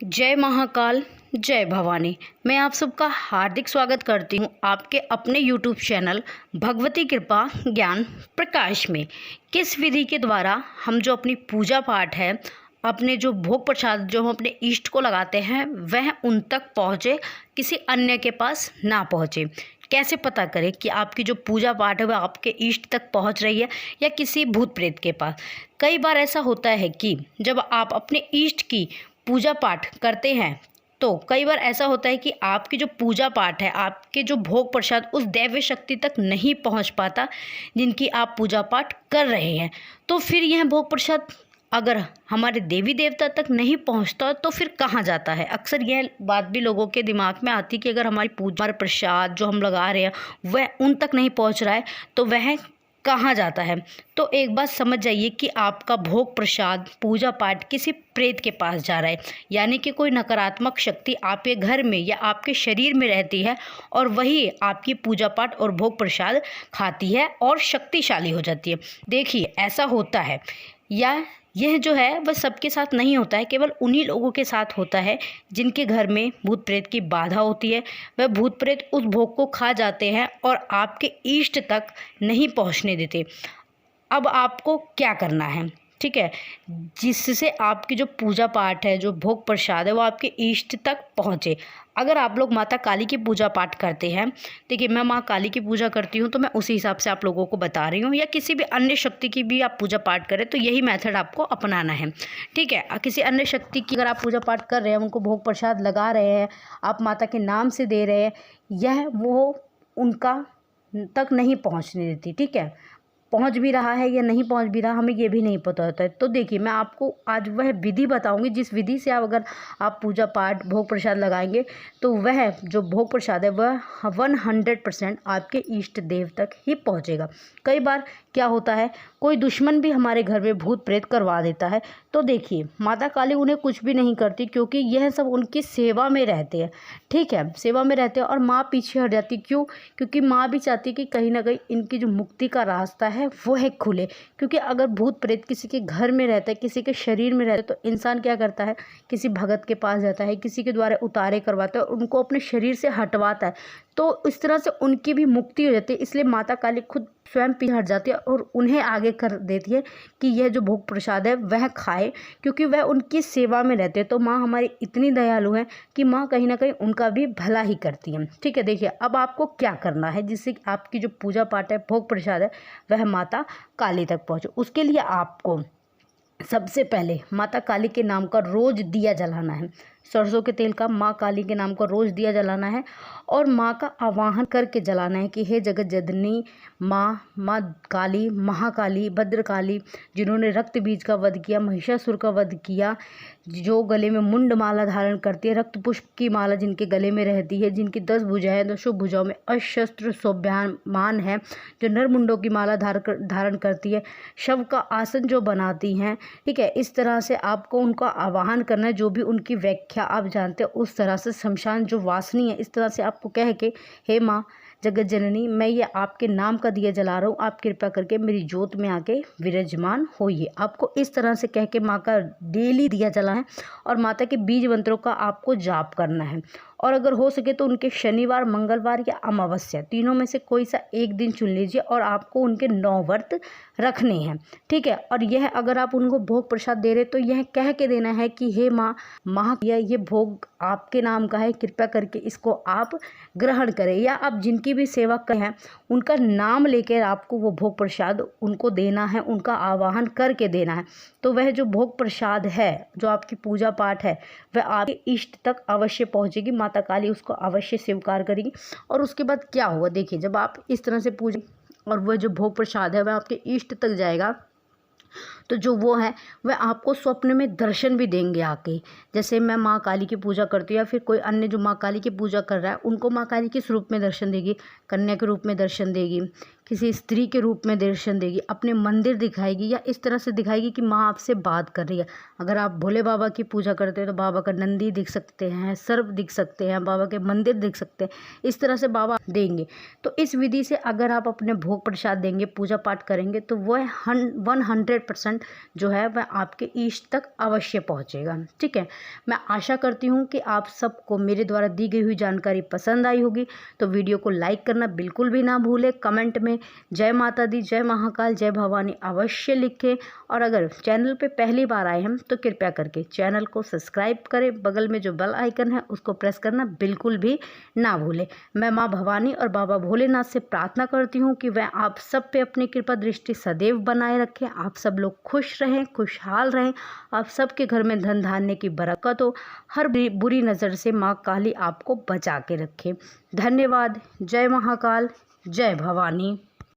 जय महाकाल, जय भवानी। मैं आप सबका हार्दिक स्वागत करती हूँ आपके अपने YouTube चैनल भगवती कृपा ज्ञान प्रकाश में। किस विधि के द्वारा हम जो अपनी पूजा पाठ है, अपने जो भोग प्रसाद जो हम अपने इष्ट को लगाते हैं, वह उन तक पहुँचे, किसी अन्य के पास ना पहुँचे। कैसे पता करें कि आपकी जो पूजा पाठ है वह आपके इष्ट तक पहुंच रही है या किसी भूत प्रेत के पास। कई बार ऐसा होता है कि जब आप अपने इष्ट की पूजा पाठ करते हैं तो कई बार ऐसा होता है कि आपकी जो पूजा पाठ है, आपके जो भोग प्रसाद उस दैव्य शक्ति तक नहीं पहुंच पाता जिनकी आप पूजा पाठ कर रहे हैं। तो फिर यह भोग प्रसाद अगर हमारे देवी देवता तक नहीं पहुंचता तो फिर कहाँ जाता है। अक्सर यह बात भी लोगों के दिमाग में आती है कि अगर हमारी पूजा प्रसाद जो हम लगा रहे हैं वह उन तक नहीं पहुंच रहा है तो वह कहाँ जाता है। तो एक बात समझ जाइए कि आपका भोग प्रसाद पूजा पाठ किसी प्रेत के पास जा रहा है, यानी कि कोई नकारात्मक शक्ति आपके घर में या आपके शरीर में रहती है और वही आपकी पूजा पाठ और भोग प्रसाद खाती है और शक्तिशाली हो जाती है। देखिए, ऐसा होता है या यह जो है वह सबके साथ नहीं होता है, केवल उन्हीं लोगों के साथ होता है जिनके घर में भूत प्रेत की बाधा होती है। वह भूत प्रेत उस भोग को खा जाते हैं और आपके इष्ट तक नहीं पहुंचने देते। अब आपको क्या करना है, ठीक है, जिससे आपकी जो पूजा पाठ है, जो भोग प्रसाद है, वो आपके इष्ट तक पहुँचे। अगर आप लोग माता काली की पूजा पाठ करते हैं, देखिए मैं माँ काली की पूजा करती हूँ तो मैं उसी हिसाब से आप लोगों को बता रही हूँ, या किसी भी अन्य शक्ति की भी आप पूजा पाठ करें तो यही मेथड आपको अपनाना है, ठीक है। किसी अन्य शक्ति की अगर आप पूजा पाठ कर रहे हैं, उनको भोग प्रसाद लगा रहे हैं, आप माता के नाम से दे रहे हैं, यह वो उनका तक नहीं पहुँचने देती, ठीक है। पहुंच भी रहा है या नहीं पहुंच भी रहा, हमें ये भी नहीं पता होता है। तो देखिए, मैं आपको आज वह विधि बताऊंगी जिस विधि से अगर आप पूजा पाठ भोग प्रसाद लगाएंगे तो वह जो भोग प्रसाद है वह 100% आपके इष्ट देव तक ही पहुंचेगा। कई बार क्या होता है, कोई दुश्मन भी हमारे घर में भूत प्रेत करवा देता है, तो देखिए माता काली उन्हें कुछ भी नहीं करती, क्योंकि यह सब उनकी सेवा में रहते हैं, ठीक है, सेवा में रहते हैं। और माँ पीछे हट जाती, क्यों? क्योंकि माँ भी चाहती है कि कहीं ना कहीं इनकी जो मुक्ति का रास्ता है वो है खुले। क्योंकि अगर भूत प्रेत किसी के घर में रहता है, किसी के शरीर में रहता है, तो इंसान क्या करता है, किसी भगत के पास जाता है, किसी के द्वारा उतारे करवाता है और उनको अपने शरीर से हटवाता है, तो इस तरह से उनकी भी मुक्ति हो जाती है। इसलिए माता काली खुद स्वयं पीछे हट जाती है और उन्हें आगे कर देती है कि यह जो भोग प्रसाद है वह खाए, क्योंकि वह उनकी सेवा में रहते हैं। तो माँ हमारी इतनी दयालु है कि माँ कहीं ना कहीं उनका भी भला ही करती है, ठीक है। देखिए, अब आपको क्या करना है जिससे कि आपकी जो पूजा पाठ है, भोग प्रसाद है, वह माता काली तक पहुँचे। उसके लिए आपको सबसे पहले माता काली के नाम का रोज दिया जलाना है। सरसों के तेल का माँ काली के नाम का रोज दिया जलाना है और माँ का आवाहन करके जलाना है कि हे जगत जननी माँ, माँ काली, महाकाली, भद्रकाली, जिन्होंने रक्त बीज का वध किया, महिषासुर का वध किया, जो गले में मुंड माला धारण करती है, रक्त पुष्प की माला जिनके गले में रहती है, जिनकी 10 भुजाएं, 10 भुजाओं में अशस्त्र शोभायमान है, जो नर मुंडों की माला धारण करती है, शव का आसन जो बनाती हैं, ठीक है। इस तरह से आपको उनका आवाहन करना है। जो भी उनकी व्याख्या आप जानते हैं उस तरह से, शमशान जो वासनी है, इस तरह से आपको कह के, हे माँ जगत जननी, मैं ये आपके नाम का दिया जला रहा हूँ, आप कृपा करके मेरी जोत में आके विराजमान होइए। आपको इस तरह से कह के माँ का डेली दिया जला है और माता के बीज मंत्रों का आपको जाप करना है। और अगर हो सके तो उनके शनिवार, मंगलवार या अमावस्या, तीनों में से कोई सा एक दिन चुन लीजिए और आपको उनके 9 व्रत रखने हैं, ठीक है। और यह अगर आप उनको भोग प्रसाद दे रहे तो यह कह के देना है कि हे माँ, ये भोग आपके नाम का है, कृपया करके इसको आप ग्रहण करें। या आप जिनकी भी सेवा करें उनका नाम लेकर आपको वो भोग प्रसाद उनको देना है, उनका आवाहन करके देना है। तो वह जो भोग प्रसाद है, जो आपकी पूजा पाठ है, वह आपके इष्ट तक अवश्य पहुँचेगी। माता काली उसको अवश्य स्वीकार करेगी। और उसके बाद क्या होगा, देखिए, जब आप इस तरह से पूजें और वह जो भोग प्रसाद है वह आपके इष्ट तक जाएगा, तो जो वो है वह आपको स्वप्न में दर्शन भी देंगे आके। जैसे मैं माँ काली की पूजा करती हूँ या फिर कोई अन्य जो माँ काली की पूजा कर रहा है, उनको माँ काली किस रूप में दर्शन देगी, कन्या के रूप में दर्शन देगी, किसी स्त्री के रूप में दर्शन देगी, अपने मंदिर दिखाएगी या इस तरह से दिखाएगी कि माँ आपसे बात कर रही है। अगर आप भोले बाबा की पूजा करते हैं तो बाबा का नंदी दिख सकते हैं, सर्प दिख सकते हैं, बाबा के मंदिर दिख सकते हैं, इस तरह से बाबा देंगे। तो इस विधि से अगर आप अपने भोग प्रसाद देंगे, पूजा पाठ करेंगे, तो वह 100% धन जो है वह आपके ईष्ट तक अवश्य पहुंचेगा। ठीक है, मैं आशा करती हूं कि आप सबको मेरे द्वारा दी गई हुई जानकारी पसंद आई होगी। तो वीडियो को लाइक करना बिल्कुल भी ना भूलें, कमेंट में जय माता दी, जय महाकाल, जय भवानी अवश्य लिखें। और अगर चैनल पे पहली बार आए हैं तो कृपया करके चैनल को सब्सक्राइब करें, बगल में जो बेल आइकन है उसको प्रेस करना बिल्कुल भी ना भूलें। मैं माँ भवानी और बाबा भोलेनाथ से प्रार्थना करती हूँ कि वह आप सब पे अपनी कृपा दृष्टि सदैव बनाए रखें, आप सब लोग खुश रहें, खुशहाल रहें, आप सबके घर में धन धान्य की बरकत हो, हर बुरी नज़र से माँ काली आपको बचा के रखे। धन्यवाद। जय महाकाल, जय भवानी।